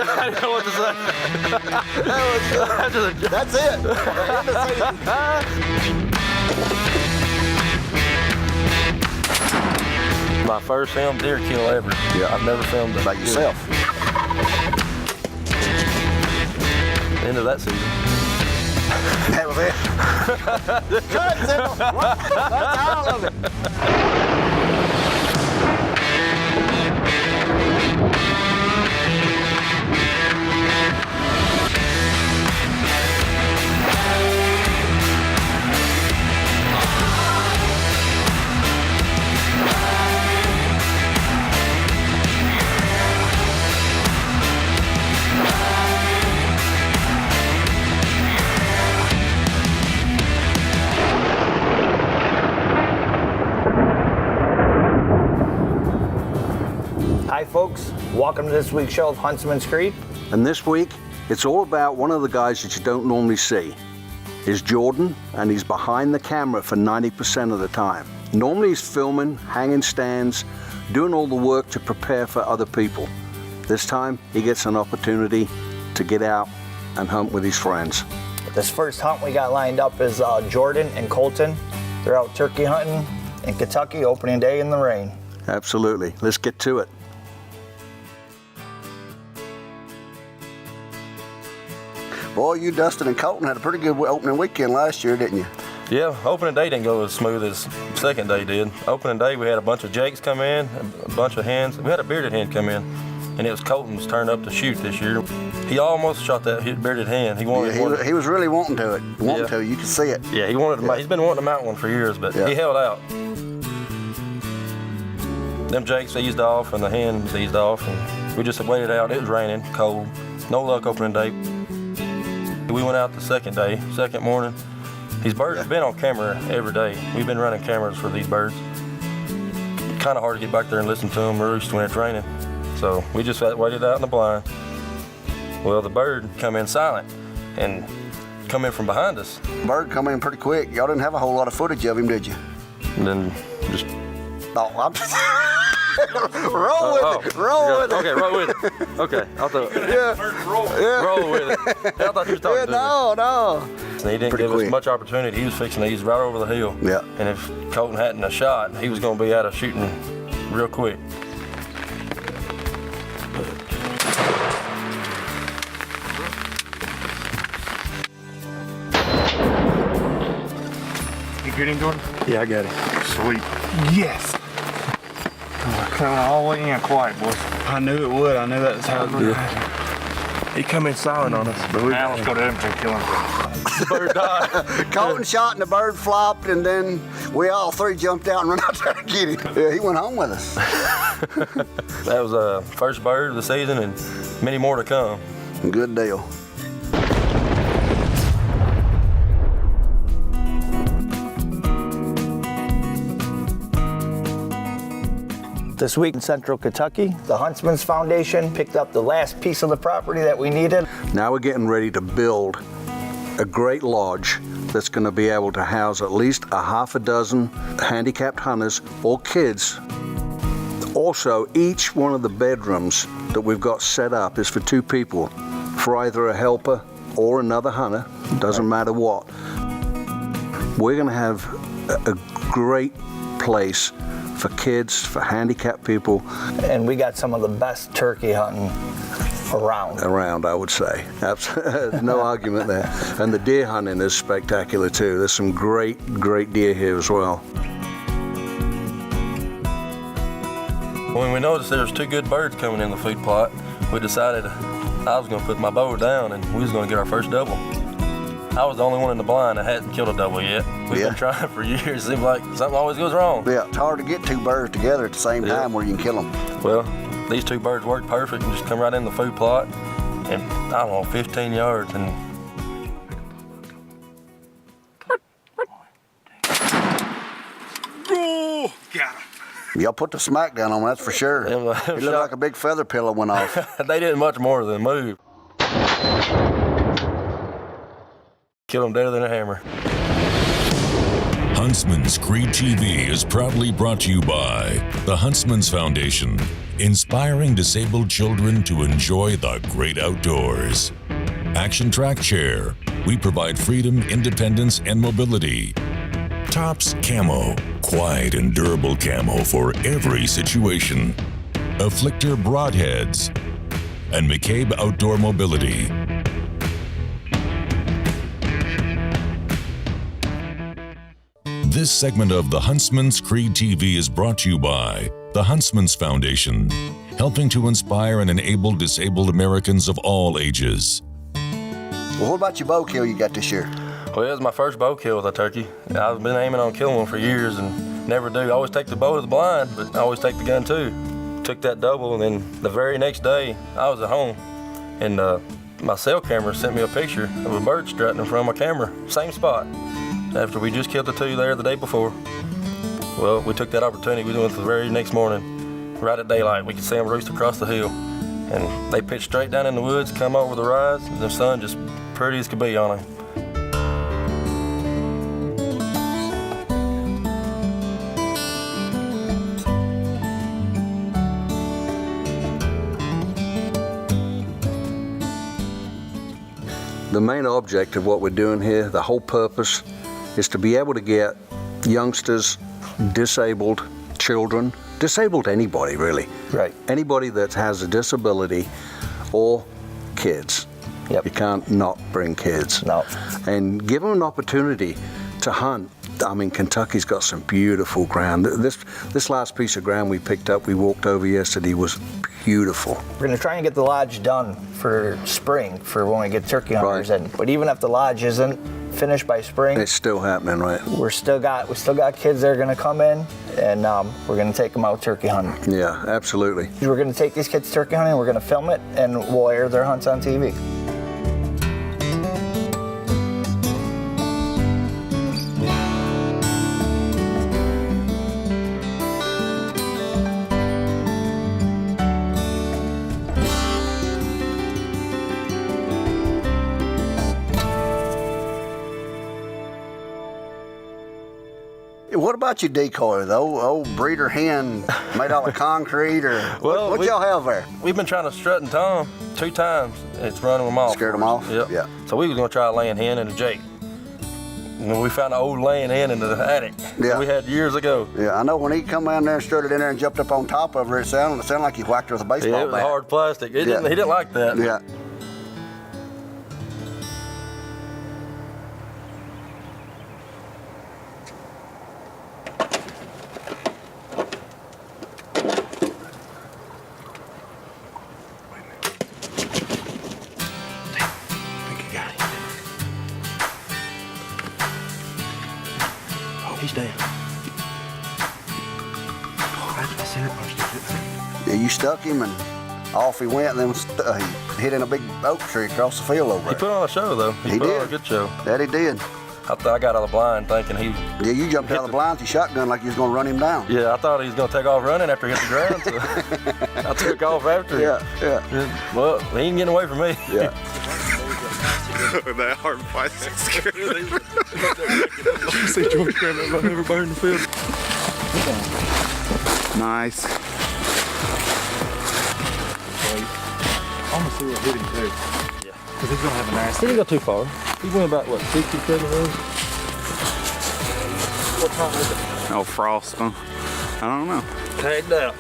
I didn't know what to say. That's it. My first filmed deer kill ever. Yeah. I've never filmed it By yourself. End of that season. That was it. Cut, Zippo. That's all of it. Hi folks, welcome to this week's show of Huntsman's Creek. And this week, it's all about one of the guys that you don't normally see. Is Jordon, and he's behind the camera for 90% of the time. Normally he's filming, hanging stands, doing all the work to prepare for other people. This time, he gets an opportunity to get out and hunt with his friends. This first hunt we got lined up is Jordon and Colton. They're out turkey hunting in Kentucky, opening day in the rain. Absolutely. Let's get to it. Boy, you, Dustin, and Colton had a pretty good opening weekend last year, didn't you? Yeah, opening day didn't go as smooth as second day did. Opening day we had a bunch of jakes come in, a bunch of hens. We had a bearded hen come in, and it was Colton's turn up to shoot this year. He almost shot that bearded hen. He wanted. Yeah, he was really wanting to. You could see it. Yeah, he wanted. He's been wanting to mount one for years, but he held out. Them jakes eased off, and the hens eased off, and we just waited out. It was raining, cold, no luck opening day. We went out the second morning. These birds have been on camera every day. We've been running cameras for these birds. Kind of hard to get back there and listen to them roost when it's raining. So we just waited out in the blind. Well, the bird come in silent and come in from behind us. Bird come in pretty quick. Y'all didn't have a whole lot of footage of him, did you? And then just... No, I'm just... roll with it. Roll with it. Okay, roll with it. Okay, I'll throw it. Roll with it. I thought you was talking to me. No. And he didn't give us much opportunity. He was fixing to ease right over the hill. Yeah. And if Colton hadn't a shot, he was going to be out of shooting real quick. You get him, Jordan? Yeah, I got it. Sweet. Yes. Coming all the way in quiet, boys. I knew it would. I knew that's how it would. He come in silent on us. But Now let's go to him and kill him. The bird died. Colton shot and the bird flopped, and then we all three jumped out and ran out there to get him. Yeah, he went home with us. That was the first bird of the season, and many more to come. Good deal. This week in Central Kentucky, the Huntsman's Foundation picked up the last piece of the property that we needed. Now we're getting ready to build a great lodge that's going to be able to house at least a half a dozen handicapped hunters or kids. Also, each one of the bedrooms that we've got set up is for two people, for either a helper or another hunter, doesn't matter what. We're going to have a great place for kids, for handicapped people. And we got some of the best turkey hunting around. I would say. No argument there. And the deer hunting is spectacular too. There's some great deer here as well. When we noticed there was two good birds coming in the food plot, we decided I was going to put my bow down and we was going to get our first double. I was the only one in the blind that hadn't killed a double yet. We've been trying for years. It seems like something always goes wrong. Yeah, it's hard to get two birds together at the same time where you can kill them. Well, these two birds worked perfect and just come right in the food plot, and I don't know, 15 yards, and Oh, got him. Y'all put the smack down on them, that's for sure. It looked like a big feather pillow went off. They didn't much more than move. Kill them deader than a hammer. Huntsman's Creek TV is proudly brought to you by the Huntsman's Foundation, inspiring disabled children to enjoy the great outdoors. Action Track Chair. We provide freedom, independence, and mobility. Tops Camo. Quiet and durable camo for every situation. Afflictor Broadheads. And McCabe Outdoor Mobility. This segment of the Huntsman's Creed TV is brought to you by the Huntsmans Foundation, helping to inspire and enable disabled Americans of all ages. Well, what about your bow kill you got this year? Well, it was my first bow kill with a turkey. I've been aiming on killing one for years and never do. I always take the bow to the blind, but I always take the gun too. Took that double, and then the very next day, I was at home, and my cell camera sent me a picture of a bird strutting in front of my camera, same spot, after we just killed the two there the day before. Well, we took that opportunity. We went the very next morning, right at daylight. We could see them roost across the hill, and they pitched straight down in the woods, come over the rise, and the sun just pretty as could be on them. The main object of what we're doing here, the whole purpose, is to be able to get youngsters, disabled children, disabled anybody really. Right. Anybody that has a disability or kids. Yep. You can't not bring kids. No. And give them an opportunity to hunt. I mean, Kentucky's got some beautiful ground. This last piece of ground we picked up, we walked over yesterday, was beautiful. We're gonna try and get the lodge done for spring, for when we get turkey hunters in. But even if the lodge isn't finished by spring, It's still happening, right? we still got kids that are gonna come in, and we're gonna take them out turkey hunting. Yeah, absolutely. We're gonna take these kids turkey hunting, we're gonna film it, and we'll air their hunts on TV. What about your decoy, the old breeder hen made out of concrete, or Well, what y'all have there? We've been trying to strut and tom 2 times. It's running them off. Scared them off? Yep. Yeah. So we was gonna try a laying hen and a jake. And we found an old laying hen in the attic Yeah. we had years ago. Yeah, I know when he come down there and strutted in there and jumped up on top of her, it sounded like he whacked her with a baseball Yeah, it was bat. hard plastic. He Yeah. didn't like that. Yeah. He's down. Yeah, you stuck him and off he went, and then he hit in a big oak tree across the field over He there. put on a show though. He put did. on a good show. That he did. I thought I got out of the blind thinking he. Yeah, you jumped out of the blinds, you shotgun like you was gonna run him down. Yeah, I thought he was gonna take off running after he hit the ground. So I took off after him. Yeah. Well, he ain't getting away from me. Yeah. That hard plastic screw. See George grabbing it, never burned the field. Nice. I'm gonna see what hit him too. Yeah. Cause he's gonna have a nice. He didn't go too far. He went about, what, 67 rows? What time is it? Oh, frost, huh? I don't know. Tagged out.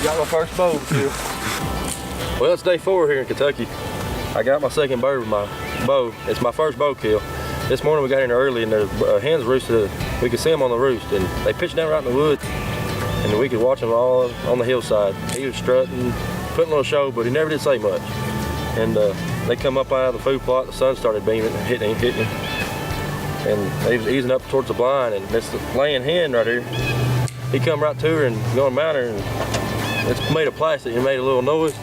Got my first bow kill. Well, it's day 4 here in Kentucky. I got my second bird with my bow. It's my first bow kill. This morning we got in early and the hens roosted. We could see them on the roost, and they pitched down right in the woods, and we could watch them all on the hillside. He was strutting, putting a little show, but he never did say much. And they come up out of the food plot. The sun started beaming and hitting him. And he was easing up towards the blind, and this laying hen right here, he come right to her and going to mount her, and it's made of plastic and made a little noise.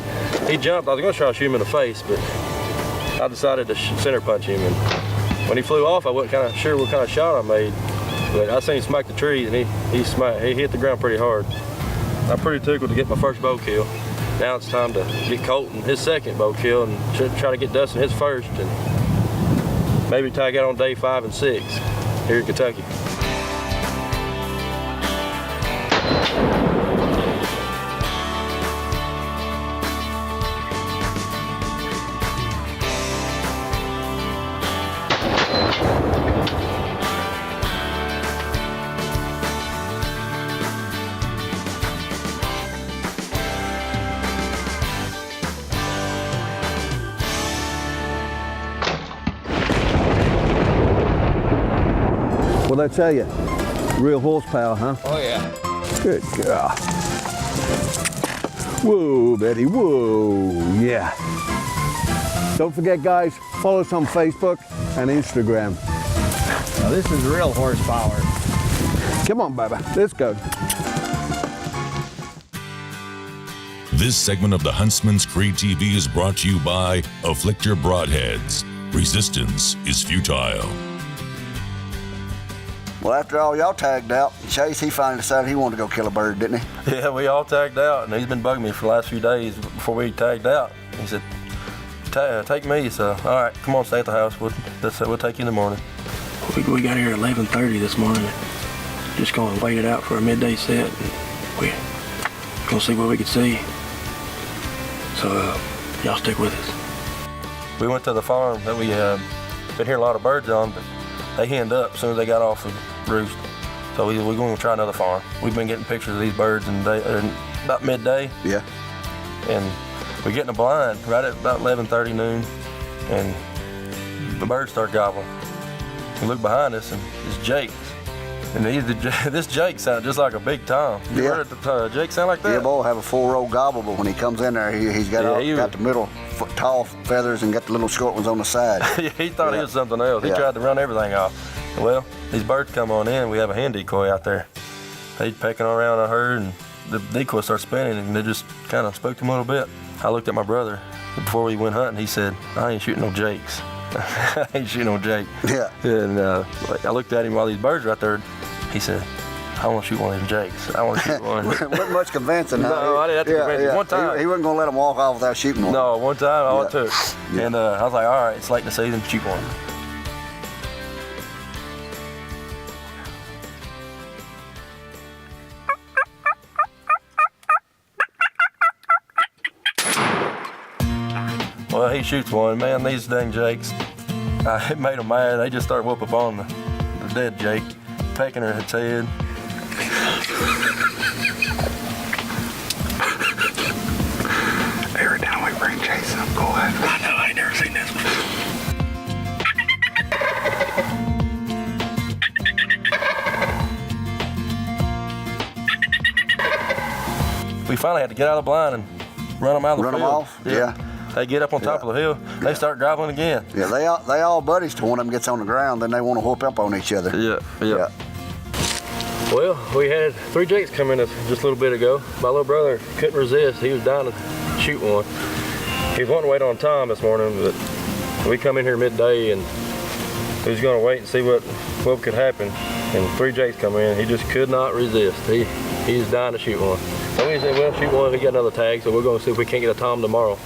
He jumped. I was going to try to shoot him in the face, but I decided to center punch him. And when he flew off, I wasn't kind of sure what kind of shot I made, but I seen him smack the tree, and he hit the ground pretty hard. I'm pretty tickled to get my first bow kill. Now it's time to get Colton his second bow kill and try to get Dustin his first, and maybe tag out on day 5 and 6 here in Kentucky. What'd I tell you? Real horsepower, huh? Oh yeah. Good girl. Whoa, Betty, whoa, yeah. Don't forget, guys, follow us on Facebook and Instagram. Now this is real horsepower. Come on, baby, let's go. This segment of the Huntsman's Cree TV is brought to you by Afflictor Broadheads. Resistance is futile. Well, after all y'all tagged out, Chase, he finally decided he wanted to go kill a bird, didn't he? Yeah, we all tagged out, and he's been bugging me for the last few days before we tagged out. He said, take me, so all right, come on, stay at the house. We'll take you in the morning. We got here at 11:30 this morning. Just going to wait it out for a midday set. And we're going to see what we can see. So y'all stick with us. We went to the farm that we been hearing a lot of birds on, but they henned up as soon as they got off of roost. So we're going to try another farm. We've been getting pictures of these birds about midday. Yeah. And we're getting a blind right at about 11:30 noon, and the birds start gobbling. We look behind us, and it's Jake's. And this Jake sounded just like a big Tom. You heard Jake sound like that? Yeah, boy, have a full-row gobble, but when he comes in there, he's got, got the middle tall feathers and got the little short ones on the side. He thought he was something else. He tried to run everything off. Well, these birds come on in. We have a hen decoy out there. He's pecking around a herd, and the decoy starts spinning, and it just kind of spooked him a little bit. I looked at my brother before we went hunting. He said, "I ain't shooting no Jakes." I ain't shooting no Jake. Yeah. And I looked at him while these birds were out there. He said, "I want to shoot one of them Jakes. I want to shoot one." Wasn't much convincing. No, I didn't have to convince him. One time. He wasn't going to let him walk off without shooting one. No, one time all it took. Yeah. And I was like, all right, it's late in the season, shoot one. Well, he shoots one. Man, these dang Jakes, it made them mad. They just started whooping up on the dead Jake, pecking her its head. Every time we bring Chase up, go ahead. I know, I ain't never seen this one. We finally had to get out of the blind and run them out of the Run field. them off? Yeah. They get up on top of the hill, they start gobbling again. Yeah, they all buddies till one of them gets on the ground, then they want to whoop up on each other. Yeah. Well, we had 3 Jakes come in just a little bit ago. My little brother couldn't resist. He was dying to shoot one. He was wanting to wait on Tom this morning, but we come in here midday and he was going to wait and see what could happen. And 3 Jakes come in. He just could not resist. He's dying to shoot one. So we said, well, shoot one. We got another tag, so we're going to see if we can't get a Tom tomorrow.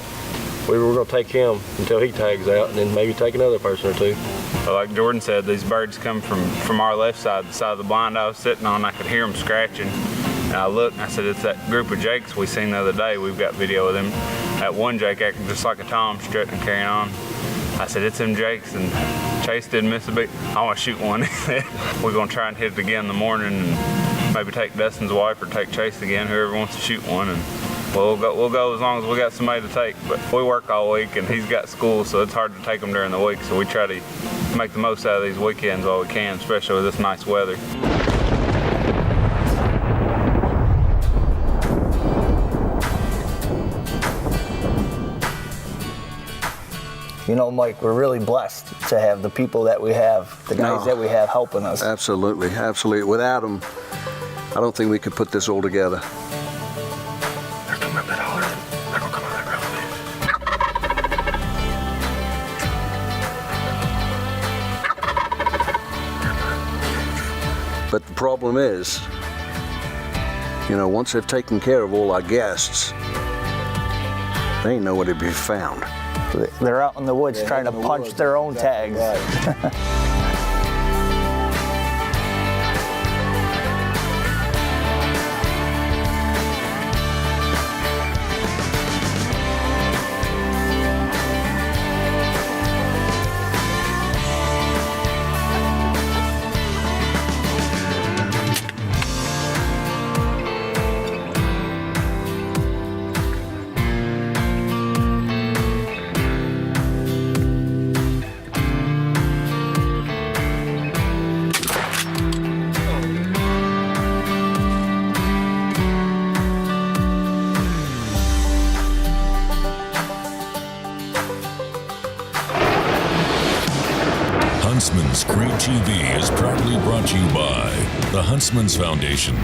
We were going to take him until he tags out, and then maybe take another person or two. But like Jordan said, these birds come from our left side, the side of the blind I was sitting on. I could hear them scratching. And I looked and I said, it's that group of Jakes we seen the other day. We've got video of them. That one Jake acting just like a Tom, strutting and carrying on. I said, it's them Jakes, and Chase didn't miss a beat. I want to shoot one. He said, we're going to try and hit it again in the morning and maybe take Dustin's wife or take Chase again, whoever wants to shoot one. And we'll go as long as we got somebody to take. But we work all week and he's got school, so it's hard to take him during the week. So we try to make the most out of these weekends while we can, especially with this nice weather. You know, Mike, we're really blessed to have the people that we have, the guys that we have helping us. Absolutely, absolutely. Without them, I don't think we could put this all together. They're coming up that holler. They're gonna come out that gravel. But the problem is, you know, once they've taken care of all our guests, they ain't nowhere to be found. They're out in the woods trying to punch their own tags. Huntsman's Creed TV is proudly brought to you by the Huntsmans Foundation,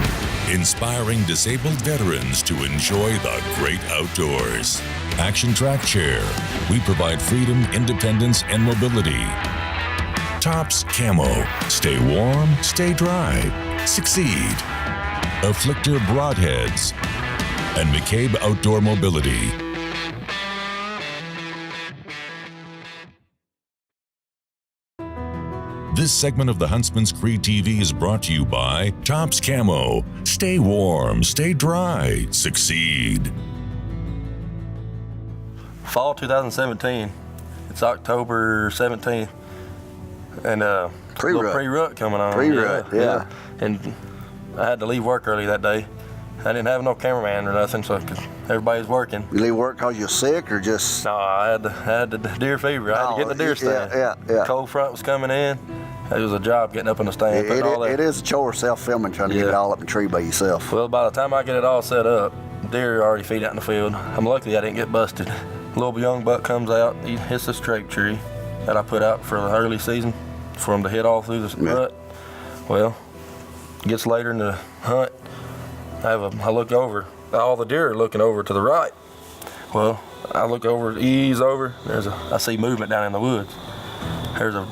inspiring disabled veterans to enjoy the great outdoors. Action Track Chair, we provide freedom, independence, and mobility. Tops Camo, stay warm, stay dry, succeed. Afflictor Broadheads, and McCabe Outdoor Mobility. This segment of the Huntsman's Creed TV is brought to you by Tops Camo. Stay warm, stay dry, succeed. Fall 2017. It's October 17th. And Pre-rut. pre-rut coming on. Pre-rut, yeah. And I had to leave work early that day. I didn't have no cameraman or nothing, so everybody's working. You leave work because you're sick or just? No, I had the deer fever. I had to get in the deer stand. Yeah. Cold front was coming in. It was a job getting up in the stand. It is a chore self-filming, trying to get it all up in the tree by yourself. Well, by the time I get it all set up, deer are already feet out in the field. I'm lucky I didn't get busted. A little young buck comes out, he hits the scrape tree that I put out for the early season for him to hit all through the rut. Well, it gets later in the hunt. I look over, all the deer are looking over to the right. Well, I look over, ease over, I see movement down in the woods. There's a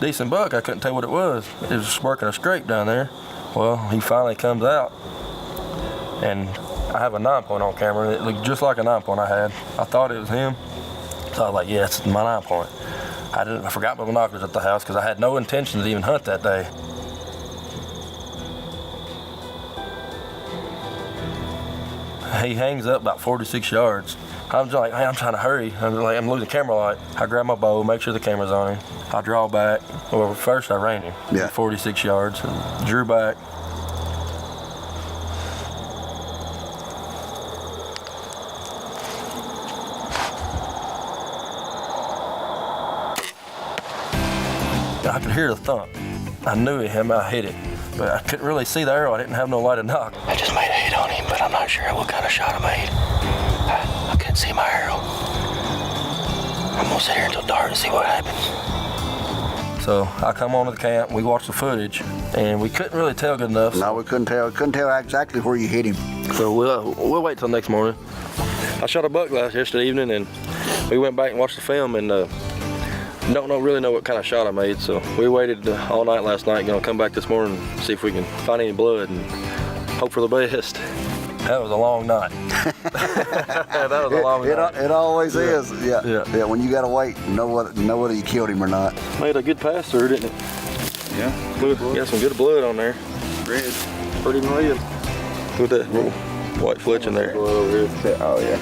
decent buck, I couldn't tell what it was. It was just working a scrape down there. Well, he finally comes out, and I have a 9-point on camera. It looked just like a 9-point I had. I thought it was him, so I was like, yeah, it's my 9-point. I forgot my binoculars at the house because I had no intention to even hunt that day. He hangs up about 46 yards. I'm just like, hey, I'm trying to hurry. I'm losing camera light. I grab my bow, make sure the camera's on him. I draw back. Well, first I ran him 46 yards, and drew back. I could hear the thump. I knew I hit it, but I couldn't really see the arrow. I didn't have no light of knock. I just made a hit on him, but I'm not sure what kind of shot I made. I couldn't see my arrow. I'm gonna sit here until dark and see what happens. So I come on to the camp, we watched the footage, and we couldn't really tell good enough. No, we couldn't tell. Couldn't tell exactly where you hit him. So we'll wait till next morning. I shot a buck yesterday evening, and we went back and watched the film, and don't really know what kind of shot I made. So we waited all night last night. Gonna come back this morning and see if we can find any blood and hope for the best. That was a long night. That was a long night. It always is. Yeah. When you gotta wait, know whether you killed him or not. Made a good pass through, didn't it? Yeah. Got some good blood on there. Red. Pretty red. With that little white flitch in there. Oh, yeah.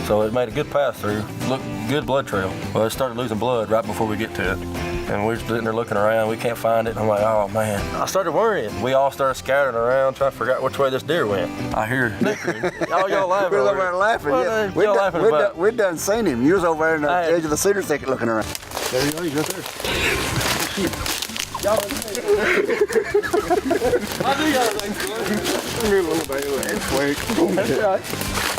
So it made a good pass through. Look, good blood trail. Well, it started losing blood right before we get to it. And we're sitting there looking around. We can't find it. I'm like, oh man. I started worrying. We all started scattering around trying to figure out which way this deer went. I hear nickering. Y'all laughing. We was over there laughing. Well, we'd done seen him. You was over there in the edge of the cedar thicket looking around. There you go. He's right there. I do got a thing.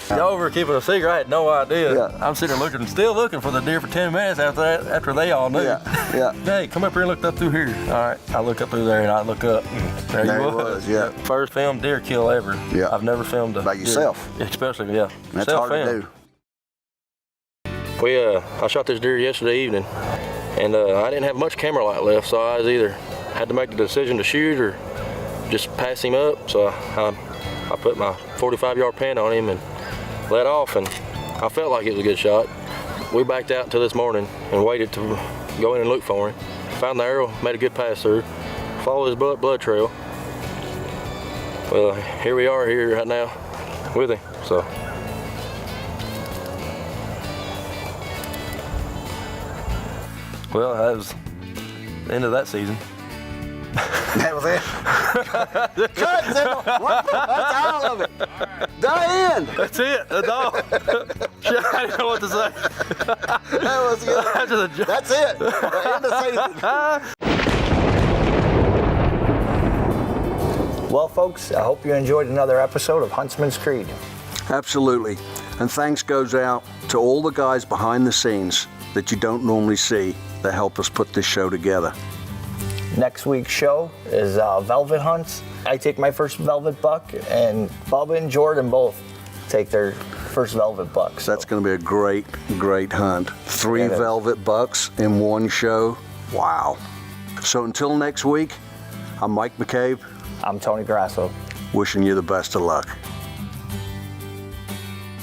Y'all were keeping a secret. I had no idea. Yeah. I'm sitting there still looking for the deer for 10 minutes after they all knew. Yeah. Hey, come up here and look up through here. All right. I look up through there and I look up. There he was. Yeah. First filmed deer kill ever. Yeah. I've never filmed a by deer. yourself. Especially, yeah. That's hard to do. I shot this deer yesterday evening, and I didn't have much camera light left, so I was either had to make the decision to shoot or just pass him up. So I put my 45-yard pin on him and let off, and I felt like it was a good shot. We backed out until this morning and waited to go in and look for him. Found the arrow, made a good pass through, followed his blood trail. Well, here we are here right now with him. So. Well, that was the end of that season. That was it. Cut, that's all of it. The end. That's it. That's all. Shit, I didn't know what to say. That was good. That's it. The end of season. Well, folks, I hope you enjoyed another episode of Huntsman's Creed. Absolutely. And thanks goes out to all the guys behind the scenes that you don't normally see that help us put this show together. Next week's show is velvet hunts. I take my first velvet buck, and Bubba and Jordan both take their first velvet buck. That's going to be a great, great hunt. 3 velvet bucks in one show. Wow. So until next week, I'm Mike McCabe. I'm Tony Grasso. Wishing you the best of luck.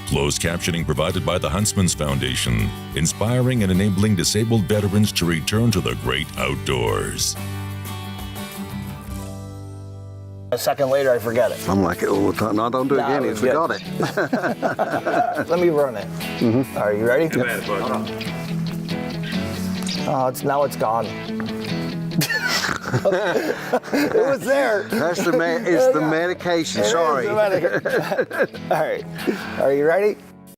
Closed captioning provided by the Huntsmans Foundation, inspiring and enabling disabled veterans to return to the great outdoors. A second later, I forget it. I'm like, oh, no, don't do it again. it You was forgot good. it. Let me run it. Are you ready? Oh, now it's gone. It was there. That's the it's the medication. It is Sorry. the medication. All right. Are you ready?